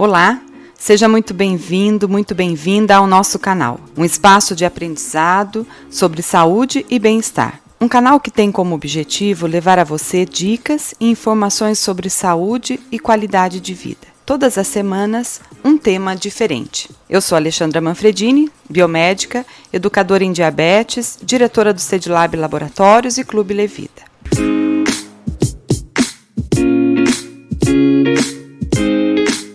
Olá, seja muito bem-vindo, muito bem-vinda ao nosso canal, um espaço de aprendizado sobre saúde e bem-estar. Um canal que tem como objetivo levar a você dicas e informações sobre saúde e qualidade de vida. Todas as semanas, um tema diferente. Eu sou Alexandra Manfredini, biomédica, educadora em diabetes, diretora do CEDLAB Laboratórios e Clube Levita.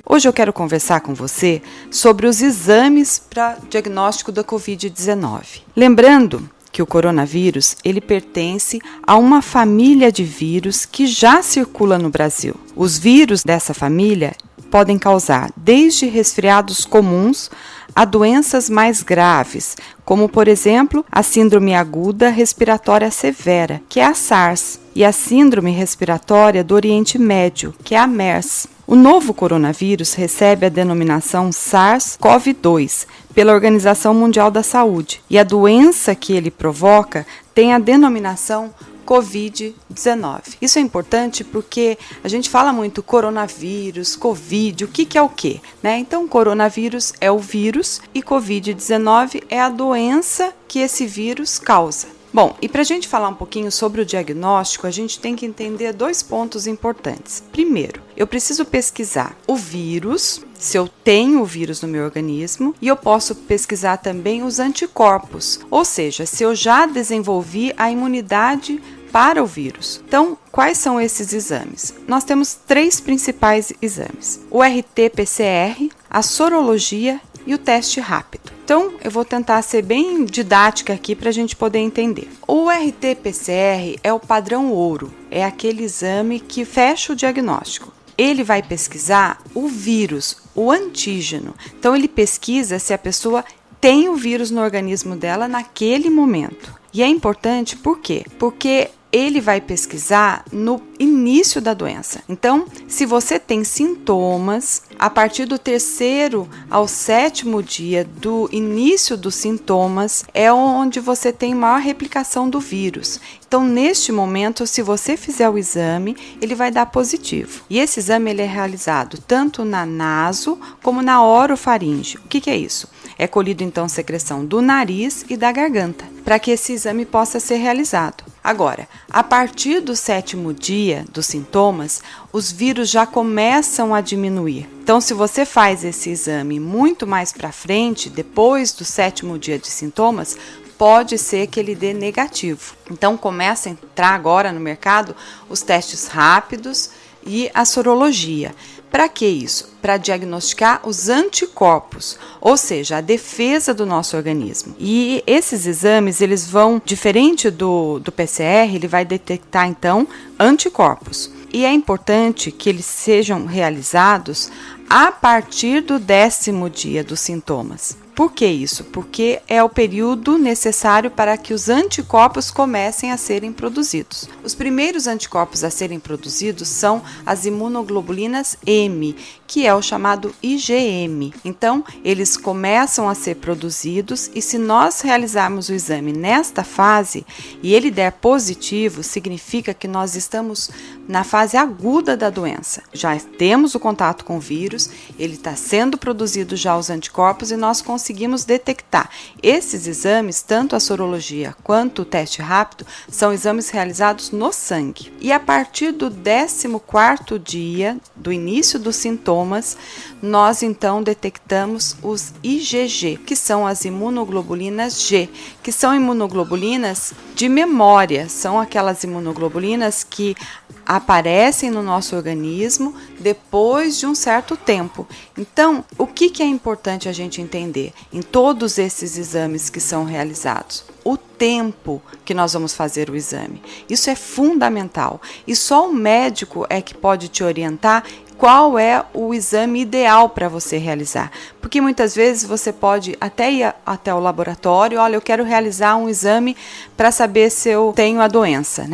Hoje eu quero conversar com você sobre os exames para diagnóstico da Covid-19. Lembrando que o coronavírus ele pertence a uma família de vírus que já circula no Brasil. Os vírus dessa família podem causar desde resfriados comuns a doenças mais graves, como por exemplo a síndrome aguda respiratória severa, que é a SARS, e a síndrome respiratória do Oriente Médio, que é a MERS. O novo coronavírus recebe a denominação SARS-CoV-2 pela Organização Mundial da Saúde e a doença que ele provoca tem a denominação Covid-19. Isso é importante porque a gente fala muito coronavírus, Covid, o que é o quê? Então, coronavírus é o vírus e Covid-19 é a doença que esse vírus causa. Bom, e para a gente falar um pouquinho sobre o diagnóstico, a gente tem que entender dois pontos importantes. Primeiro, eu preciso pesquisar o vírus, se eu tenho o vírus no meu organismo, e eu posso pesquisar também os anticorpos, ou seja, se eu já desenvolvi a imunidade para o vírus. Então, quais são esses exames? Nós temos três principais exames: o RT-PCR, a sorologia e o teste rápido. Então, eu vou tentar ser bem didática aqui para a gente poder entender. O RT-PCR é o padrão ouro, é aquele exame que fecha o diagnóstico. Ele vai pesquisar o vírus, o antígeno. Então, ele pesquisa se a pessoa tem o vírus no organismo dela naquele momento. E é importante por quê? Porque ele vai pesquisar no início da doença. Então, se você tem sintomas, a partir do 3º ao 7º dia do início dos sintomas, é onde você tem maior replicação do vírus. Então, neste momento, se você fizer o exame, ele vai dar positivo. E esse exame ele é realizado tanto na naso como na orofaringe. O que é isso? É colhido, então, secreção do nariz e da garganta, para que esse exame possa ser realizado. Agora, a partir do 7º dia dos sintomas, os vírus já começam a diminuir. Então, se você faz esse exame muito mais para frente, depois do 7º dia de sintomas, pode ser que ele dê negativo. Então, começa a entrar agora no mercado os testes rápidos e a sorologia. Para que isso? Para diagnosticar os anticorpos, ou seja, a defesa do nosso organismo. E esses exames, eles vão, diferente do PCR, ele vai detectar então anticorpos. E é importante que eles sejam realizados a partir do 10º dia dos sintomas. Por que isso? Porque é o período necessário para que os anticorpos comecem a serem produzidos. Os primeiros anticorpos a serem produzidos são as imunoglobulinas M, que é o chamado IgM. Então, eles começam a ser produzidos e se nós realizarmos o exame nesta fase e ele der positivo, significa que nós estamos na fase aguda da doença. Já temos o contato com o vírus, ele está sendo produzido já os anticorpos e nós conseguimos detectar. Esses exames, tanto a sorologia quanto o teste rápido, são exames realizados no sangue. E a partir do 14º dia do início dos sintomas, nós então detectamos os IgG, que são as imunoglobulinas G, que são imunoglobulinas de memória, são aquelas imunoglobulinas que aparecem no nosso organismo depois de um certo tempo. Então, o que é importante a gente entender em todos esses exames que são realizados? O tempo que nós vamos fazer o exame. Isso é fundamental. E só o médico é que pode te orientar qual é o exame ideal para você realizar. Porque muitas vezes você pode até ir até o laboratório, olha, eu quero realizar um exame para saber se eu tenho a doença,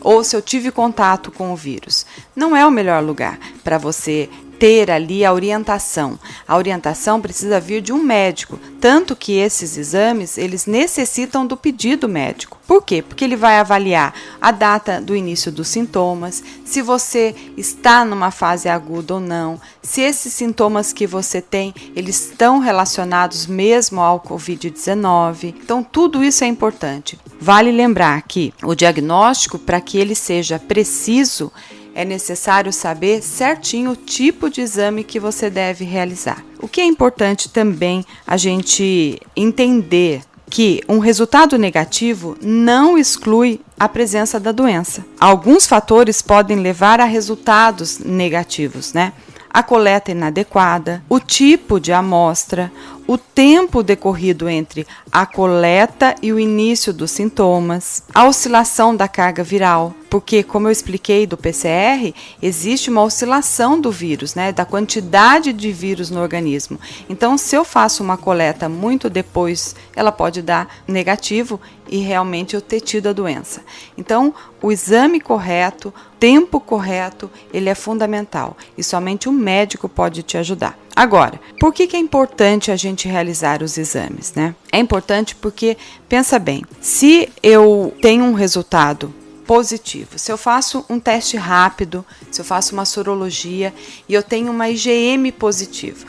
ou se eu tive contato com o vírus. Não é o melhor lugar para você ter ali a orientação. A orientação precisa vir de um médico, tanto que esses exames, eles necessitam do pedido médico. Por quê? Porque ele vai avaliar a data do início dos sintomas, se você está numa fase aguda ou não, se esses sintomas que você tem, eles estão relacionados mesmo ao Covid-19. Então, tudo isso é importante. Vale lembrar que o diagnóstico, para que ele seja preciso, é necessário saber certinho o tipo de exame que você deve realizar. O que é importante também a gente entender que um resultado negativo não exclui a presença da doença. Alguns fatores podem levar a resultados negativos, né? A coleta inadequada, o tipo de amostra, o tempo decorrido entre a coleta e o início dos sintomas, a oscilação da carga viral, porque, como eu expliquei do PCR, existe uma oscilação do vírus, né, da quantidade de vírus no organismo. Então, se eu faço uma coleta muito depois, ela pode dar negativo e realmente eu ter tido a doença. Então, o exame correto, tempo correto, ele é fundamental e somente um médico pode te ajudar. Agora, por que é importante a gente realizar os exames, né? É importante porque, pensa bem, se eu tenho um resultado positivo, se eu faço um teste rápido, se eu faço uma sorologia e eu tenho uma IgM positiva,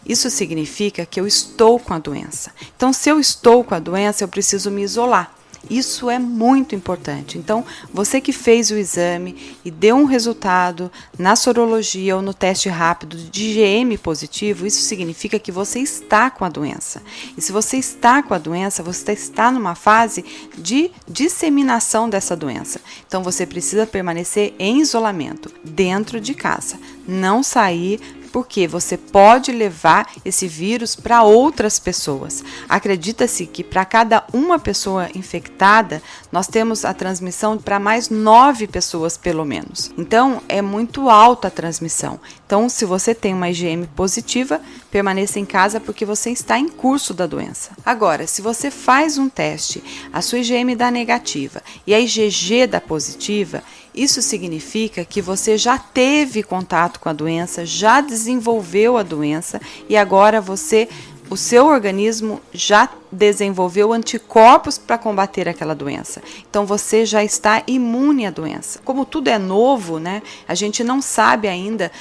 isso significa que eu estou com a doença. Então, se eu estou com a doença, eu preciso me isolar. Isso é muito importante. Então, você que fez o exame e deu um resultado na sorologia ou no teste rápido de IgM positivo, isso significa que você está com a doença. E se você está com a doença, você está numa fase de disseminação dessa doença. Então, você precisa permanecer em isolamento, dentro de casa, não sair, porque você pode levar esse vírus para outras pessoas. Acredita-se que para cada uma pessoa infectada, nós temos a transmissão para mais 9 pessoas pelo menos. Então, é muito alta a transmissão. Então, se você tem uma IgM positiva, permaneça em casa porque você está em curso da doença. Agora, se você faz um teste, a sua IgM dá negativa e a IgG dá positiva, isso significa que você já teve contato com a doença, já desenvolveu a doença e agora o seu organismo já desenvolveu anticorpos para combater aquela doença. Então você já está imune à doença. Como tudo é novo, né? A gente não sabe ainda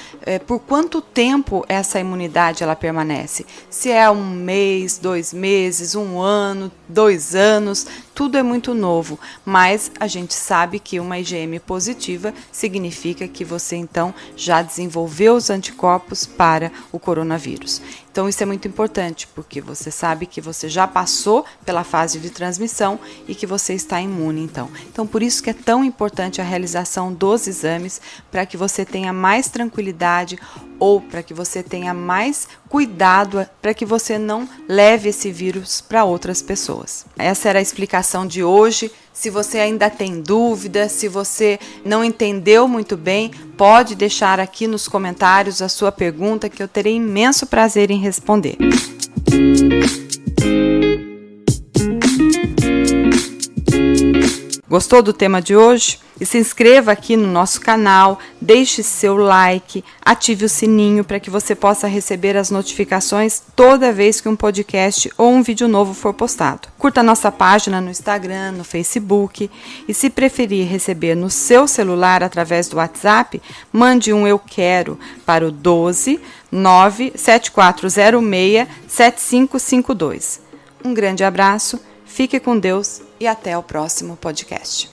por quanto tempo essa imunidade ela permanece. Se é 1 mês, 2 meses, 1 ano, 2 anos, tudo é muito novo. Mas a gente sabe que uma IgM positiva significa que você então já desenvolveu os anticorpos para o coronavírus. Então isso é muito importante, porque você sabe que você já passou pela fase de transmissão e que você está imune então. Então por isso que é tão importante a realização dos exames, para que você tenha mais tranquilidade ou para que você tenha mais cuidado, para que você não leve esse vírus para outras pessoas. Essa era a explicação de hoje. Se você ainda tem dúvida, se você não entendeu muito bem, pode deixar aqui nos comentários a sua pergunta, que eu terei imenso prazer em responder. Gostou do tema de hoje? E se inscreva aqui no nosso canal, deixe seu like, ative o sininho para que você possa receber as notificações toda vez que um podcast ou um vídeo novo for postado. Curta nossa página no Instagram, no Facebook e, se preferir receber no seu celular através do WhatsApp, mande um eu quero para o 12 97406 7552. Um grande abraço, fique com Deus e até o próximo podcast.